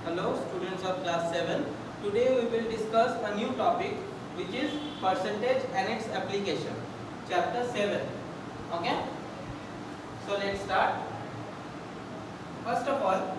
Hello students of class 7. Today we will discuss a new topic which is percentage and its application. Chapter 7. Okay? So let's start. First of all,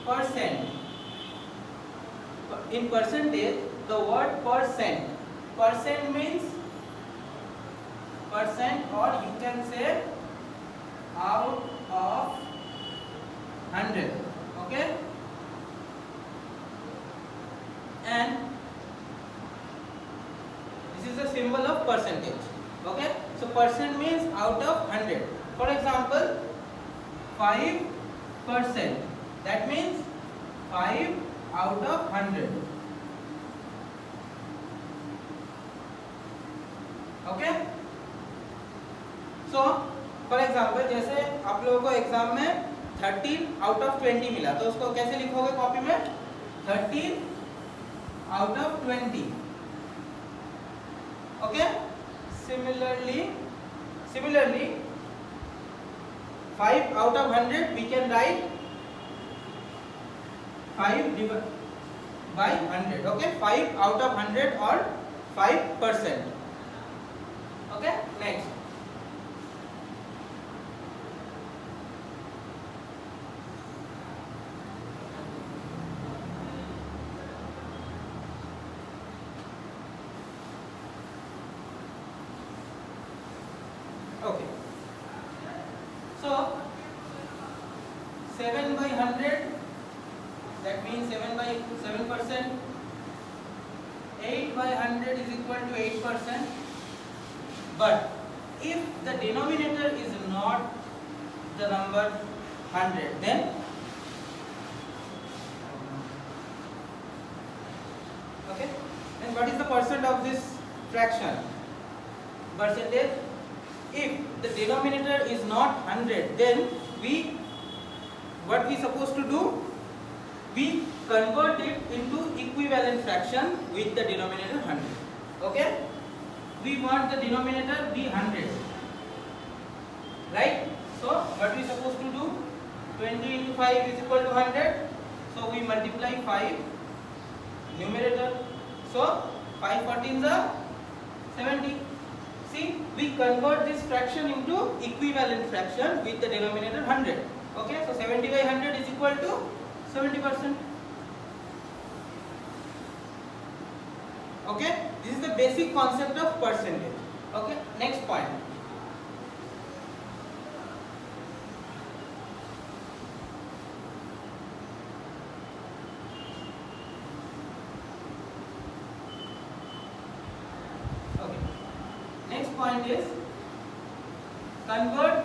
percent. In percentage, the word percent. Percent means percent, or you can say out of 100. Okay? And this is a symbol of percentage. Okay? So percent means out of 100. For example, 5%. That means 5 out of 100. Okay? So for example जैसे आप लोगों को exam में 13 out of 20 मिला, तो उसको कैसे लिखोगे कॉपी में? 13 out of 20. Okay? Similarly 5 out of 100 we can write 5 divided by 100. Okay? 5 out of 100 or 5%. Okay? Next. Okay. So 7 by 100, that means 7 by 7%. 8 by 100 is equal to 8%. But if the denominator is not the number 100, then okay, then what is the percent of this fraction? Percentage. If the denominator is not 100, then what we supposed to do? We convert it into equivalent fraction with the denominator 100. Okay? We want the denominator be 100. Right? So what we supposed to do? 20 into 5 is equal to 100. So we multiply 5 numerator. So 5 14s are 70. See, we convert this fraction into equivalent fraction with the denominator 100. Okay, so 70 by 100 is equal to 70%. Okay, this is the basic concept of percentage. Okay, next point. Next point is convert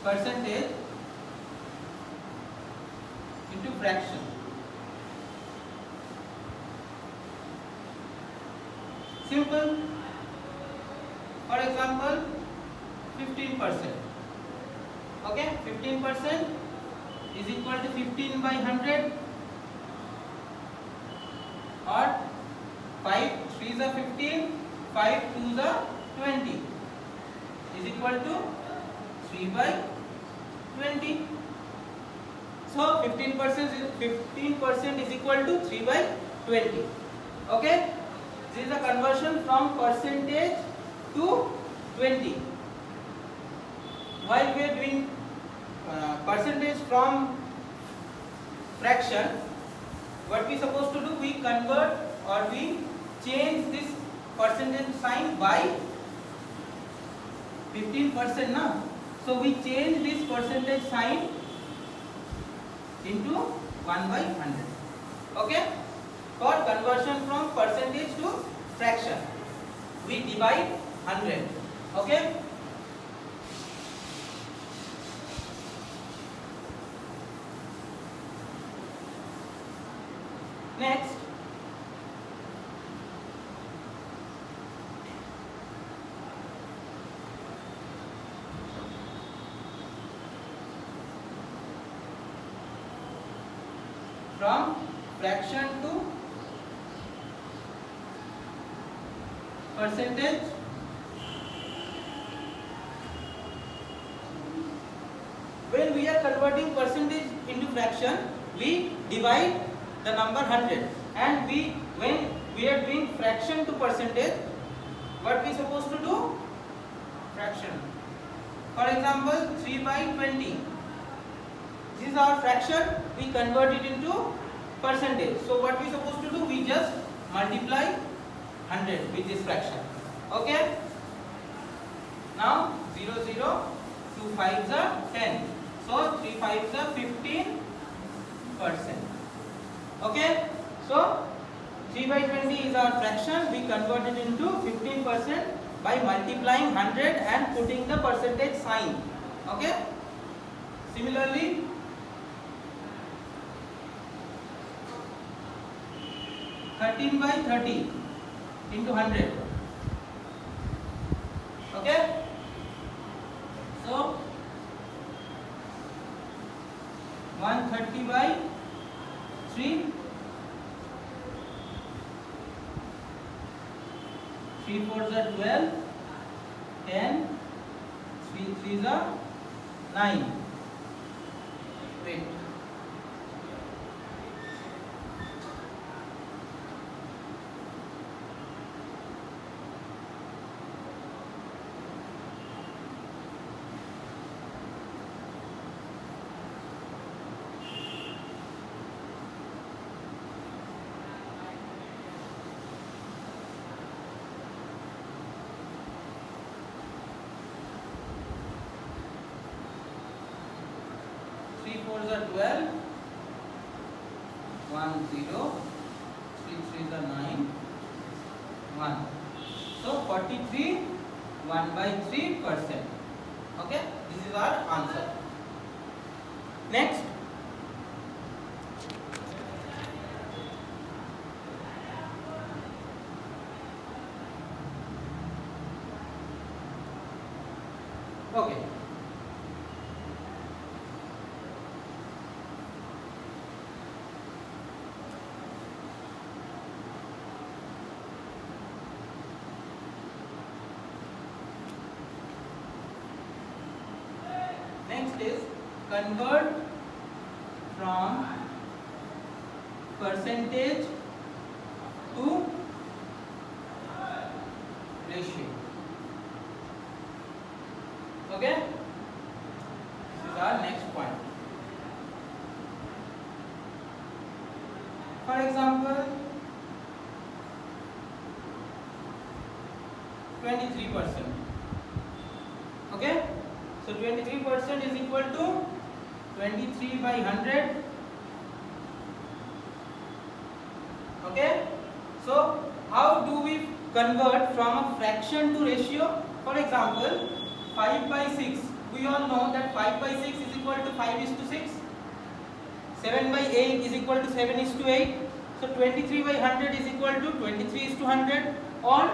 percentage into fraction. Simple. For example, 15%. Okay, 15% is equal to 15 by 100, or 5 3s are 15, 5 2s are 20 is equal to 3 by 20. So 15% is equal to 3 by 20. Okay, this is a conversion from percentage to 20. While we are doing percentage from fraction, what we supposed to do? We convert, or we change this percentage sign by 15%, na? So we change this percentage sign into 1 by 100. Okay? For conversion from percentage to fraction, we divide 100. Okay? Next, from fraction to percentage when we are converting percentage into fraction, we divide the number 100, and when we are doing fraction to percentage, what we supposed to do? Fraction. For example, 3 by 20. This is our fraction. We convert it into percentage. So what we supposed to do? We just multiply 100 with this fraction. Okay. Now 0, 0, 2 5s are 10. So 3 5s are 15%. Okay. So 3 by 20 is our fraction. We convert it into 15% by multiplying 100 and putting the percentage sign. Okay. Similarly, 13 by 30 into 100. Okay. So 130 by 3. 3 4s are 12, 10, 3 3s are 9. Wait. Three 4s are 12, 1 0, 3 3s are 9, 1. So 43 1 by 3%. Okay, this is our answer. Next, okay. Next is convert from percentage to ratio. Okay, this is our next point. For example, 23%. Okay. So 23% is equal to 23 by 100. Okay. So how do we convert from a fraction to ratio? For example, 5 by 6. We all know that 5 by 6 is equal to 5 is to 6. 7 by 8 is equal to 7 is to 8. So 23 by 100 is equal to 23 is to 100. Or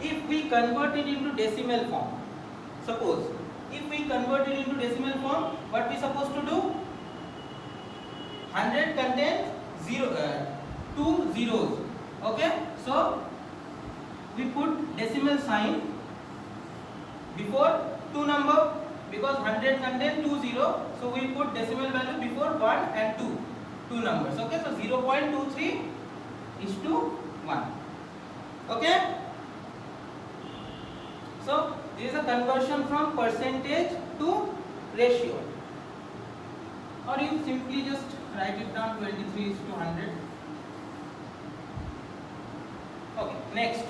if we convert it into decimal form, suppose if we convert it into decimal form, what we supposed to do? 100 contains 2 zeros. Okay, so we put decimal sign before two number, because 100 contains 2 0, so we put decimal value before 1 and 2 numbers. Okay, so 0.23 is to 1. Okay. So this is a conversion from percentage to ratio, or you simply just write it down, 23 is to 100. Okay, next.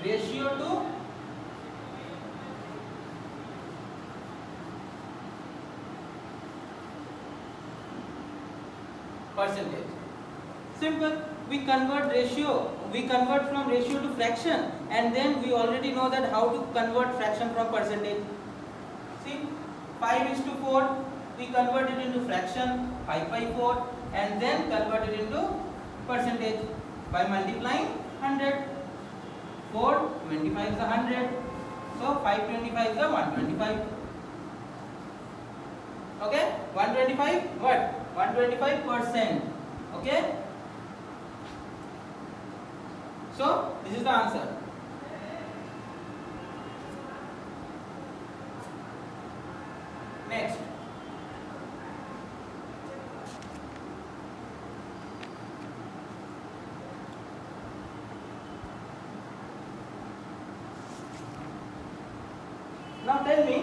Ratio to percentage. Simple. we convert from ratio to fraction, and then we already know that how to convert fraction from percentage. See, 5:4, we convert it into fraction 5/4, and then convert it into percentage by multiplying 100. 425 is 100, so 525 is 125. Okay, 125 what? 125%. Okay, so this is the answer. Next, now tell me,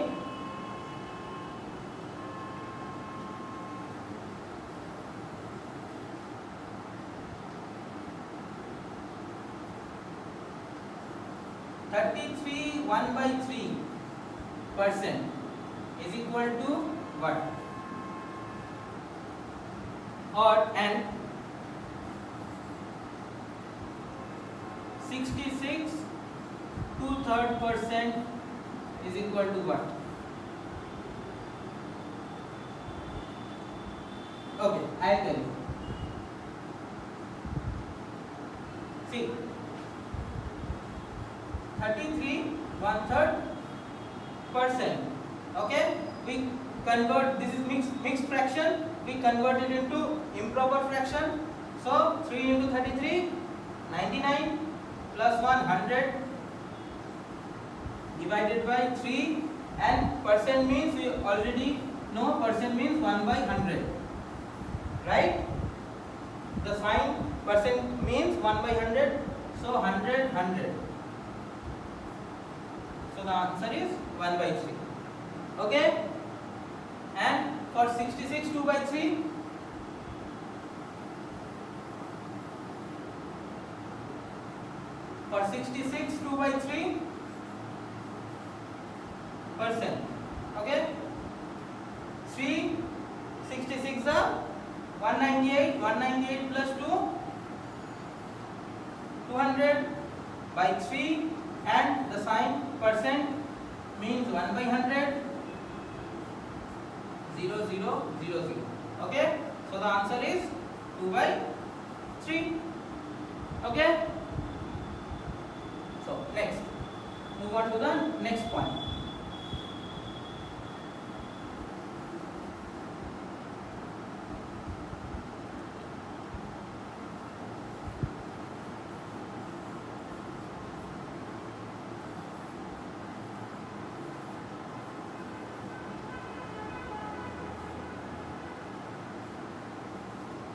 (33 1/3% is equal to what? And 66 2/3% is equal to what? Okay, I'll tell you. See, 33 1/3%. Okay, we convert, this is mixed fraction, we convert it into improper fraction. So 3 into 33, 99, plus 100 divided by 3, and percent means we already know percent means 1/100, right? The sign percent means 1/100, so 100. So the answer is 1/3. Okay, and for 66 2/3, for 66 2/3%. Okay, 366 are 198 plus 2 200 by 3, and the sign percent means 1/100, 0 0 0 0. Okay, so the answer is 2/3. Okay, so next, move on to the next point.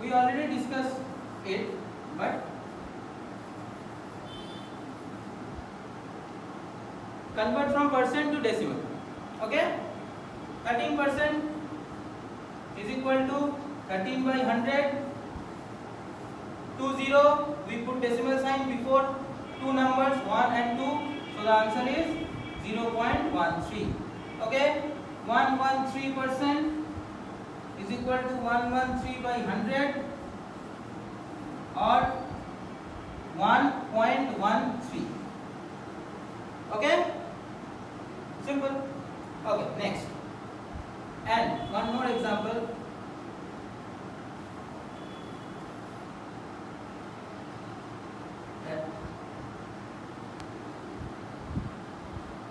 We already discussed it, but convert from percent to decimal. Okay, 13% is equal to 13/100. 20, we put decimal sign before two numbers 1 and 2, so the answer is 0.13. Okay, 113% is equal to 113/100 or 1.13. Okay, simple. Okay, next, and one more example.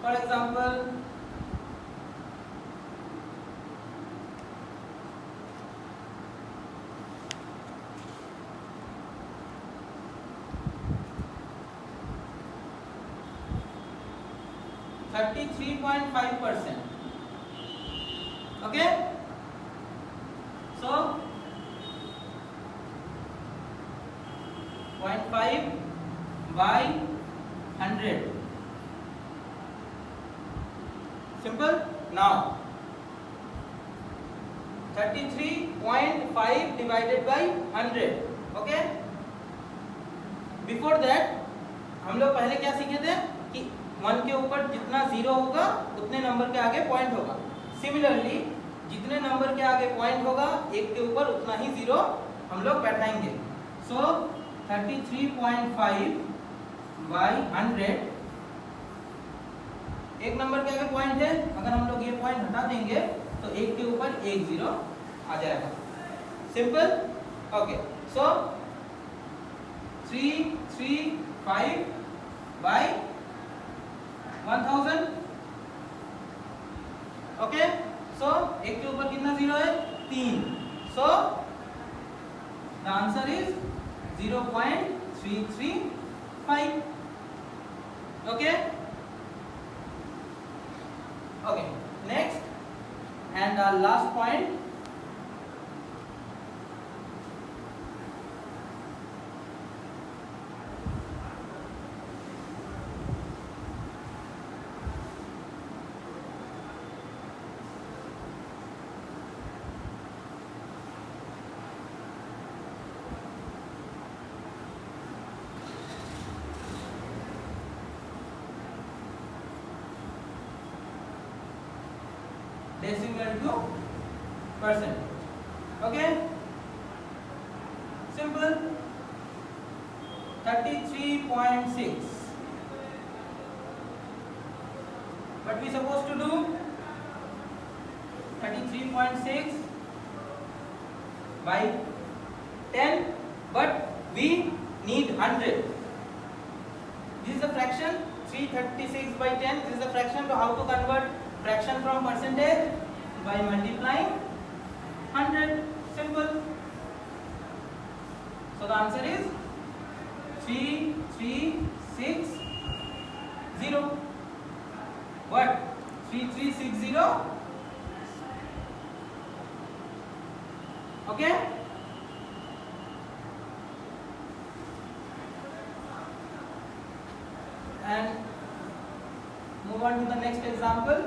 For example, (33.5%). Okay, so 0.5 by 100. Simple. Now 33.5 divided by 100. Okay, before that हम लोग पहले क्या सीखे थे कि 1 के ऊपर जितना 0 होगा उतने नंबर के आगे पॉइंट होगा. सिमिलरली जितने नंबर के आगे पॉइंट होगा 1 के ऊपर उतना ही 0 हम लोग बैठाएंगे. सो 33.5 बाई 100। एक नंबर के आगे पॉइंट है, अगर हम लोग ये पॉइंट हटा देंगे तो एक के ऊपर एक जीरो आ जाएगा। Simple. Okay, so 335 by 1000। Okay, so एक के ऊपर कितना जीरो है? 3। So the answer is 0.335। Okay okay, next and last point, decimal to percent. Okay, simple। 33.6, what we supposed to do? 33.6 by 10, but we need 100. This is the fraction 336 by 10. This is the fraction. So how to convert fraction from percentage? By multiplying 100. Simple। So the answer is 3360. What? 3360. Okay, and move on to the next example।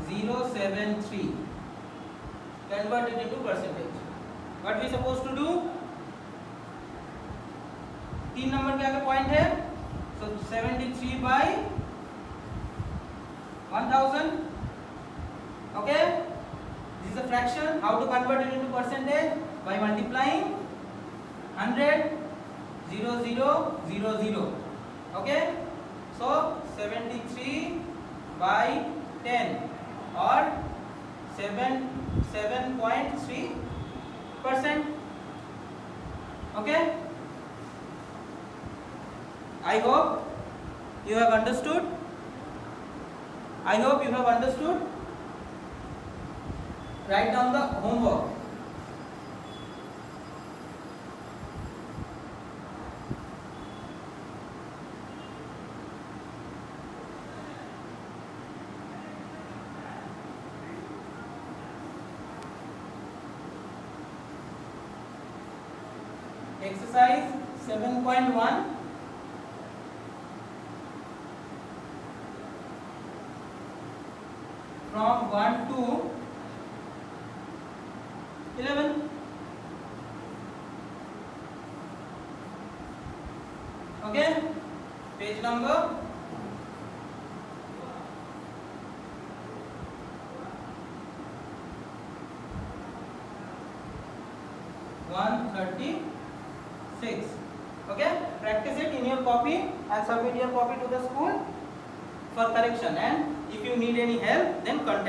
.073 convert it into percentage। What we supposed to do? 3 number के आगे point है, so 73 by 1000। Okay, this is a fraction. How to convert it into percentage? By multiplying 100, 0 0 0 0। Okay, so 73 by 10 or 7.3%। Okay, I hope you have understood. Write down the homework। Exercise 7.1, from 1 to 11। Okay, page number 136। Okay, practice it in your copy and submit your copy to the school for correction, and if you need any help then contact